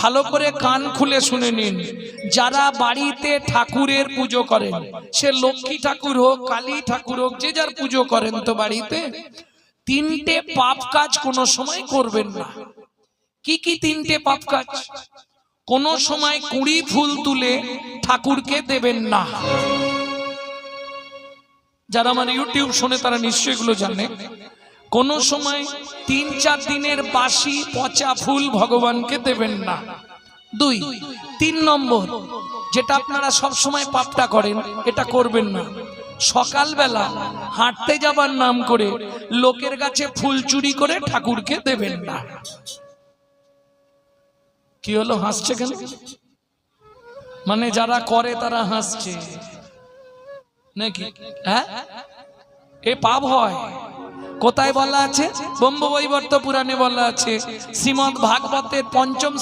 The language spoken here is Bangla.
ভালো করে কান খুলে শুনে নিন। যারা বাড়িতে ঠাকুরের পুজো করেন, সে লক্ষ্মী ঠাকুর হোক, কালী ঠাকুর হোক, যে যার পুজো করেন, তো বাড়িতে তিনটে পাপ কাজ কোনো সময় করবেন না। কি কি তিনটে পাপ কাজ? কোনো সময় কুঁড়ি ফুল তুলে ঠাকুরকে দেবেন না। যারা আমার ইউটিউব শুনে তারা নিশ্চয়ই এগুলো জানে। কোনো সময় 3-4 দিনের বাসি পচা ফুল ভগবানকে দেবেন না। 2, 3 নম্বর, যেটা আপনারা সব সময় পাপটা করেন, এটা করবেন না। সকালবেলা হাঁটতে যাবার নাম করে লোকের কাছে ফুল চুরি করে ঠাকুরকে দেবেন না। কি হলো, হাসছে কেন? মানে যারা করে তারা হাসছে নাকি? হ্যাঁ, এ পাপ হয়। কোথায় বলা আছে? ব্রহ্মবৈবর্ত পুরাণে বলা আছে, শ্রীমদ্ ভাগবতের 5ম